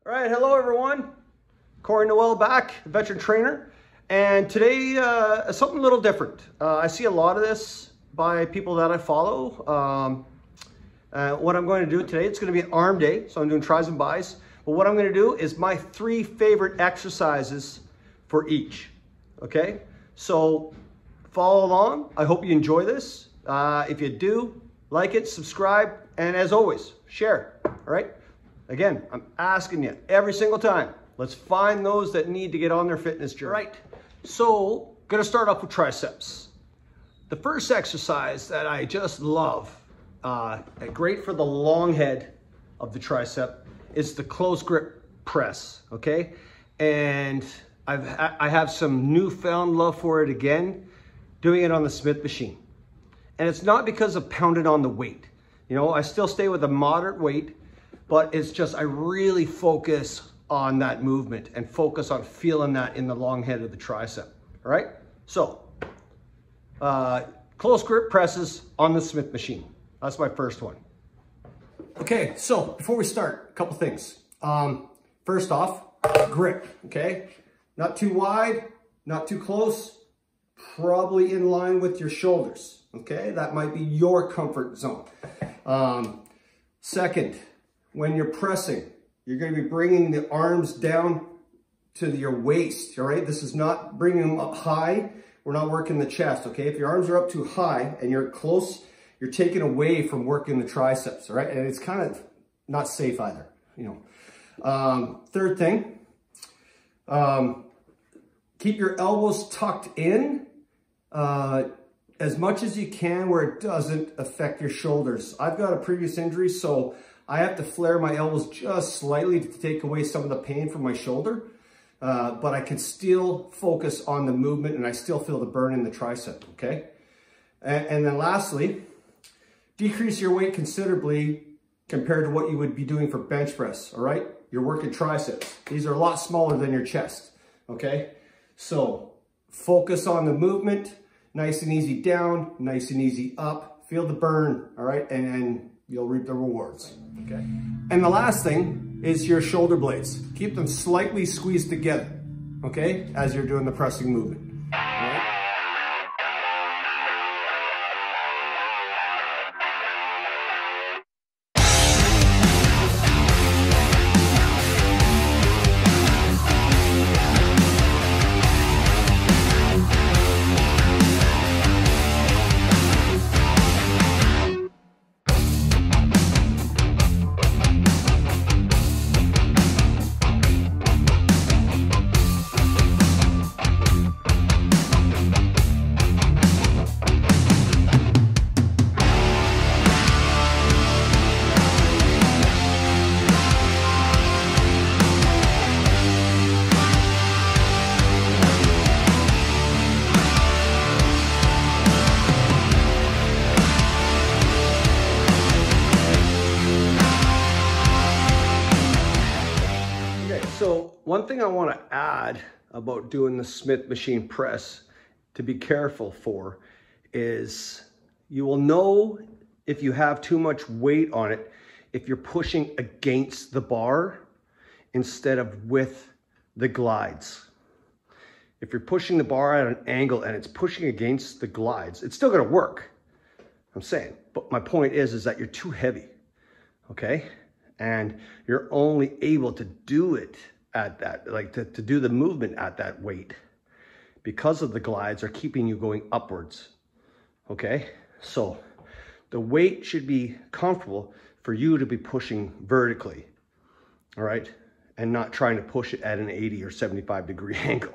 All right, hello everyone. Corey Noel back, veteran trainer. And today, something a little different. I see a lot of this by people that I follow. What I'm going to do today, it's going to be an arm day, so I'm doing tris and bis. But what I'm going to do is my 3 favorite exercises for each, okay? So follow along. I hope you enjoy this. If you do, like it, subscribe, and as always, share, all right? Again, I'm asking you every single time, let's find those that need to get on their fitness journey. Right, so gonna start off with triceps. The first exercise that I just love, great for the long head of the tricep, is the close grip press, okay? And I have some newfound love for it again, doing it on the Smith machine. And it's not because of pounding on the weight. You know, I still stay with a moderate weight, but it's just, I really focus on that movement and focus on feeling that in the long head of the tricep, all right? So, close grip presses on the Smith machine. That's my first one. Okay, so before we start, a couple things. First off, grip, okay? Not too wide, not too close, probably in line with your shoulders, okay? That might be your comfort zone. Second, when you're pressing, you're going to be bringing the arms down to your waist, all right? This is not bringing them up high. We're not working the chest, okay? If your arms are up too high and you're close, you're taking away from working the triceps, all right? And it's kind of not safe either, you know. Third thing, keep your elbows tucked in as much as you can where it doesn't affect your shoulders. I've got a previous injury, so I have to flare my elbows just slightly to take away some of the pain from my shoulder, but I can still focus on the movement and I still feel the burn in the tricep, okay? And then lastly, decrease your weight considerably compared to what you would be doing for bench press, all right? You're working triceps. These are a lot smaller than your chest, okay? So focus on the movement, nice and easy down, nice and easy up, feel the burn, all right? And you'll reap the rewards, okay? And the last thing is your shoulder blades. Keep them slightly squeezed together, okay? As you're doing the pressing movement, all right? So one thing I want to add about doing the Smith machine press to be careful for is you will know if you have too much weight on it if you're pushing against the bar instead of with the glides. If you're pushing the bar at an angle and it's pushing against the glides, it's still going to work, I'm saying. But my point is that you're too heavy, okay? And you're only able to do it at that, like to do the movement at that weight because of the glides are keeping you going upwards, okay? So the weight should be comfortable for you to be pushing vertically, all right? And not trying to push it at an 80 or 75 degree angle,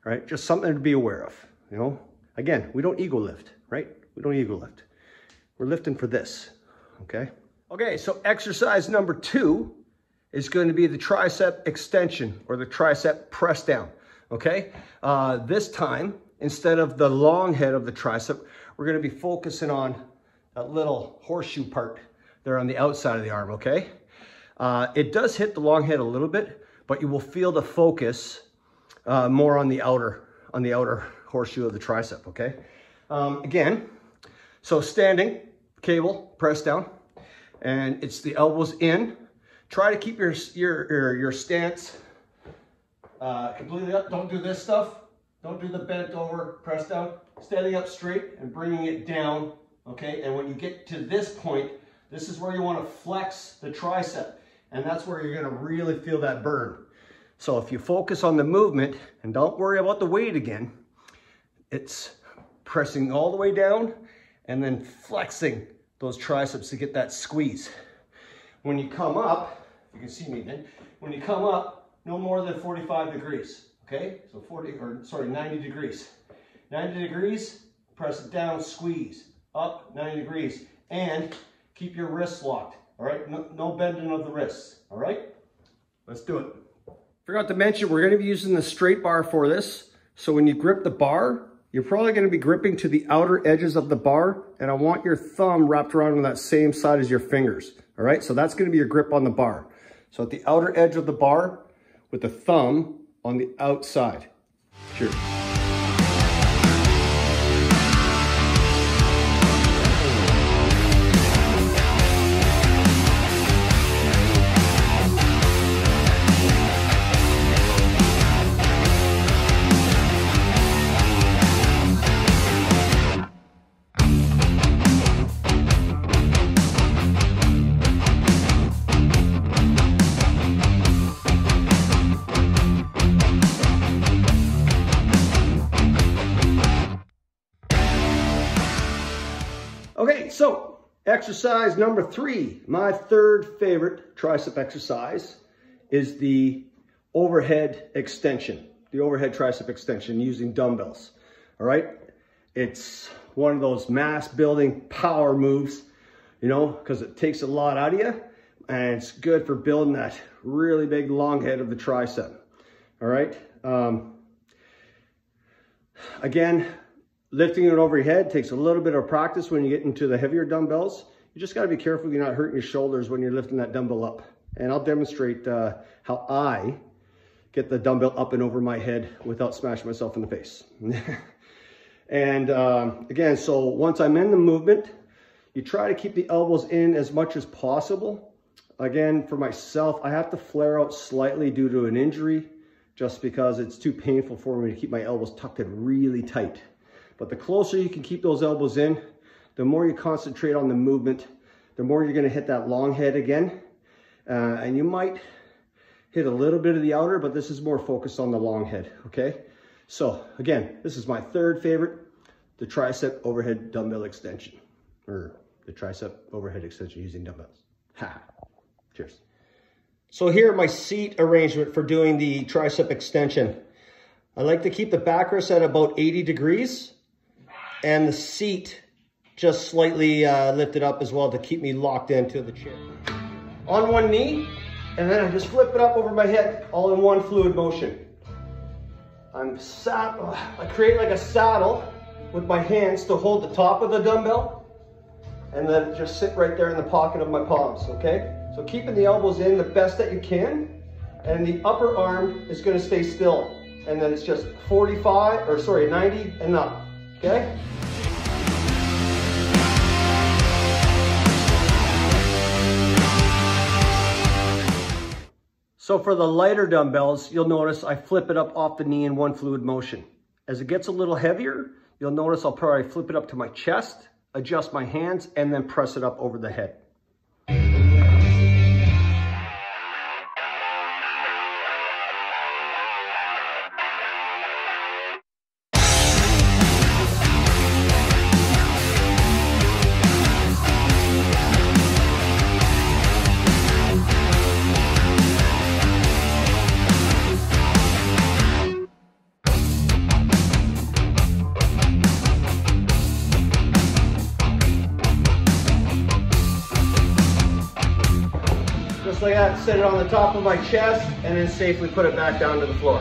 right? Just something to be aware of, you know? Again, we don't ego lift, right? We don't ego lift. We're lifting for this, okay? Okay, so exercise number 2 is going to be the tricep extension or the tricep press down, okay? This time, instead of the long head of the tricep, we're going to be focusing on that little horseshoe part there on the outside of the arm, okay? It does hit the long head a little bit, but you will feel the focus more on the outer horseshoe of the tricep, okay? Again, so standing, cable, press down, and it's the elbows in, try to keep your stance completely up. Don't do this stuff. Don't do the bent over press down. Standing up straight and bringing it down, okay? And when you get to this point, this is where you want to flex the tricep, and that's where you're going to really feel that burn. So if you focus on the movement and don't worry about the weight again, it's pressing all the way down and then flexing those triceps to get that squeeze. When you come up, you can see me then, when you come up, no more than 45 degrees, okay? So 90 degrees. 90 degrees, press it down, squeeze, up 90 degrees, and keep your wrists locked, all right? No bending of the wrists, all right? Let's do it. Forgot to mention, we're gonna be using the straight bar for this. So when you grip the bar, you're probably gonna be gripping to the outer edges of the bar, and I want your thumb wrapped around on that same side as your fingers, all right? So that's gonna be your grip on the bar. So at the outer edge of the bar, with the thumb on the outside. Cheers. Okay, so exercise number 3, my third favorite tricep exercise is the overhead extension, the overhead tricep extension using dumbbells, all right? It's one of those mass building power moves, you know, because it takes a lot out of you, and it's good for building that really big long head of the tricep, all right? Again, lifting it over your head takes a little bit of practice when you get into the heavier dumbbells. You just gotta be careful you're not hurting your shoulders when you're lifting that dumbbell up. And I'll demonstrate how I get the dumbbell up and over my head without smashing myself in the face. And again, so once I'm in the movement, you try to keep the elbows in as much as possible. Again, for myself, I have to flare out slightly due to an injury, just because it's too painful for me to keep my elbows tucked in really tight. But the closer you can keep those elbows in, the more you concentrate on the movement, the more you're gonna hit that long head again. And you might hit a little bit of the outer, but this is more focused on the long head, okay? So again, this is my third favorite, the tricep overhead dumbbell extension, or the tricep overhead extension using dumbbells. Ha, cheers. So here my seat arrangement for doing the tricep extension. I like to keep the backrest at about 80 degrees. And the seat just slightly lifted up as well to keep me locked into the chair. On one knee, and then I just flip it up over my head, all in one fluid motion. I create like a saddle with my hands to hold the top of the dumbbell, and then just sit right there in the pocket of my palms, okay? So keeping the elbows in the best that you can, and the upper arm is gonna stay still. And then it's just 90 and up. Okay? So for the lighter dumbbells, you'll notice I flip it up off the knee in one fluid motion. As it gets a little heavier, you'll notice I'll probably flip it up to my chest, adjust my hands, and then press it up over the head. Just like that, set it on the top of my chest and then safely put it back down to the floor.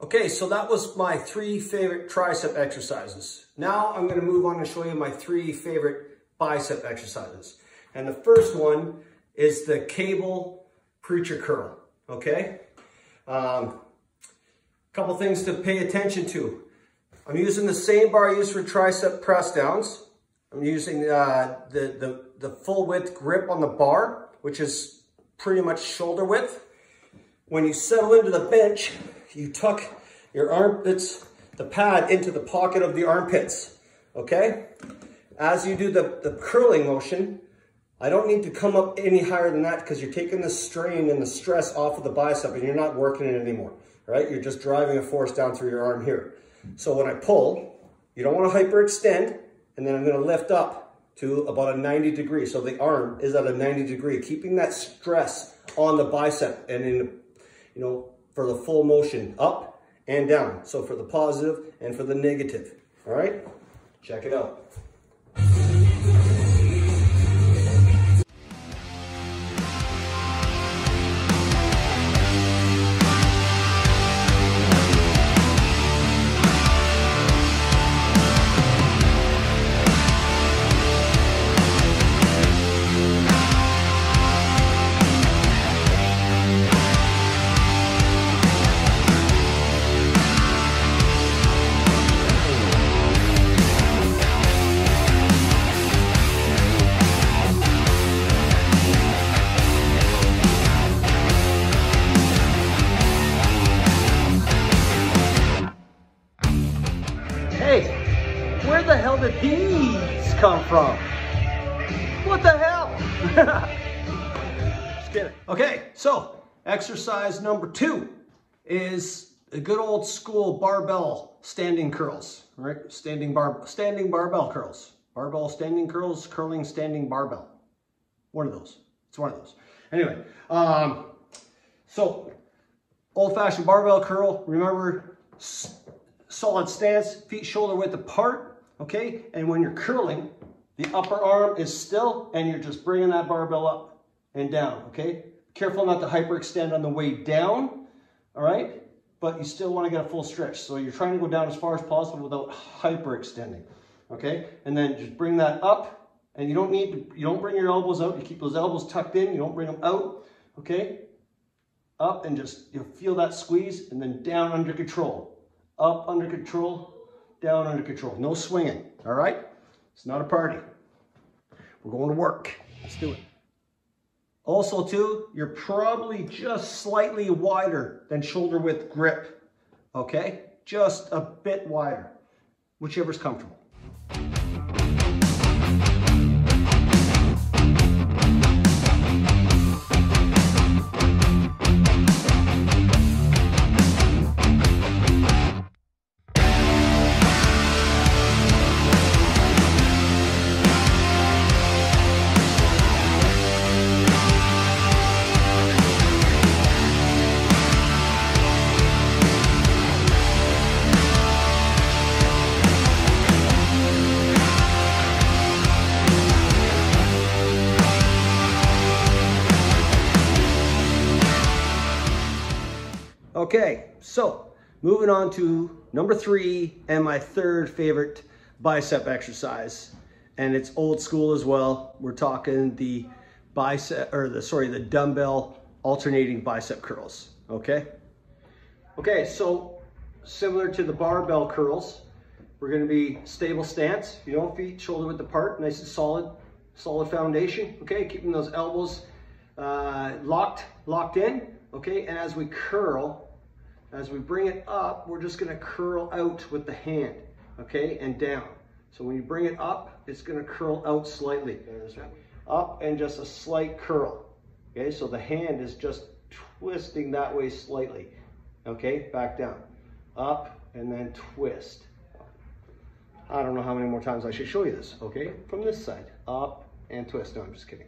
Okay, so that was my 3 favorite tricep exercises. Now I'm gonna move on and show you my 3 favorite bicep exercises. And the first one is the cable preacher curl, okay? Couple things to pay attention to. I'm using the same bar I use for tricep press downs. I'm using the full width grip on the bar, which is pretty much shoulder width. When you settle into the bench, you tuck your armpits, the pad into the pocket of the armpits, okay? As you do the curling motion, I don't need to come up any higher than that because you're taking the strain and the stress off of the bicep and you're not working it anymore, right? You're just driving a force down through your arm here. So when I pull, you don't want to hyperextend, and then I'm going to lift up to about a 90 degree. So the arm is at a 90 degree, keeping that stress on the bicep and in, you know, for the full motion up and down. So for the positive and for the negative. All right, check it out. Where the hell did these come from? What the hell? Just kidding. Okay, so exercise number 2 is a good old school barbell standing curls, right? Standing barbell curls. Barbell standing curls, curling standing barbell. One of those. It's one of those. Anyway, so old-fashioned barbell curl. Remember, solid stance, feet shoulder width apart. Okay, and when you're curling, the upper arm is still and you're just bringing that barbell up and down, okay? Careful not to hyperextend on the way down, all right? But you still want to get a full stretch. So you're trying to go down as far as possible without hyperextending, okay? And then just bring that up, and you don't bring your elbows out. You keep those elbows tucked in. You don't bring them out, okay? Up and just, you'll feel that squeeze, and then down under control. Up under control. Down under control. No swinging, all right? It's not a party. We're going to work. Let's do it. Also, too, you're probably just slightly wider than shoulder width grip, okay? Just a bit wider, whichever's comfortable. Okay, so moving on to number 3 and my third favorite bicep exercise, and it's old school as well. We're talking the the dumbbell alternating bicep curls. Okay. Okay, so similar to the barbell curls, we're going to be stable stance. You know, feet shoulder width apart, nice and solid foundation. Okay, keeping those elbows locked in. Okay, and as we curl. As we bring it up, we're just going to curl out with the hand, okay, and down. So when you bring it up, it's going to curl out slightly. Up and just a slight curl, okay? So the hand is just twisting that way slightly, okay? Back down, up, and then twist. I don't know how many more times I should show you this, okay? From this side, up and twist. No, I'm just kidding.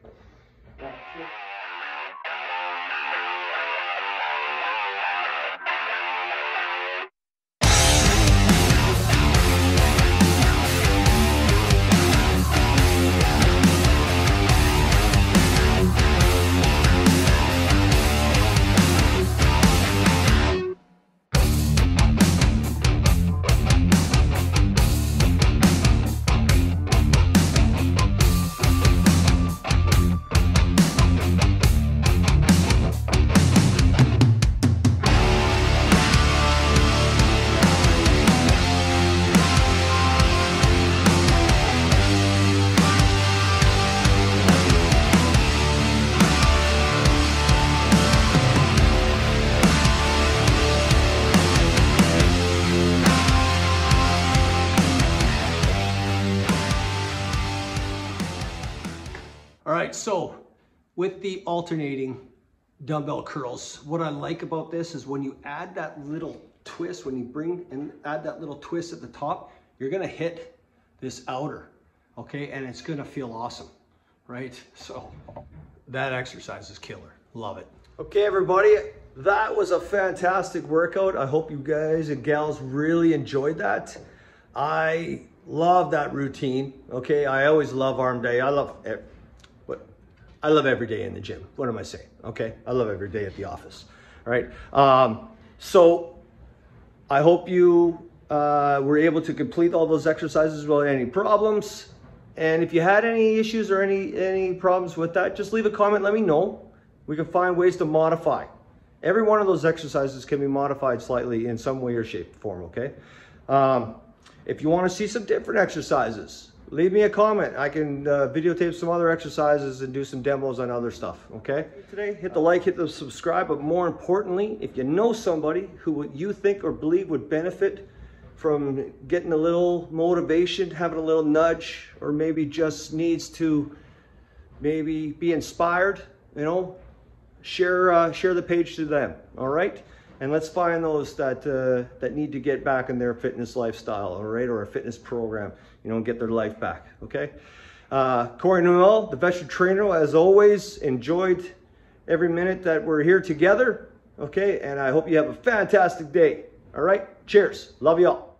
All right, so with the alternating dumbbell curls, what I like about this is when you add that little twist, when you bring and add that little twist at the top, you're gonna hit this outer, okay? And it's gonna feel awesome, right? So that exercise is killer, love it. Okay, everybody, that was a fantastic workout. I hope you guys and gals really enjoyed that. I love that routine, okay? I always love arm day. I love every day in the gym. What am I saying? Okay, I love every day at the office. All right. So I hope you were able to complete all those exercises without any problems. And if you had any issues or any problems with that, just leave a comment. Let me know. We can find ways to modify. Every one of those exercises can be modified slightly in some way or shape or form. Okay. If you want to see some different exercises, leave me a comment. I can videotape some other exercises and do some demos on other stuff, okay? Today, hit the like, hit the subscribe, but more importantly, if you know somebody who you think or believe would benefit from getting a little motivation, having a little nudge, or maybe just needs to maybe be inspired, you know, share the page to them, all right? And let's find those that need to get back in their fitness lifestyle, all right, or a fitness program, you know, and get their life back, okay? Corey Noel, the veteran trainer, as always, enjoyed every minute that we're here together, okay? And I hope you have a fantastic day, all right? Cheers. Love you all.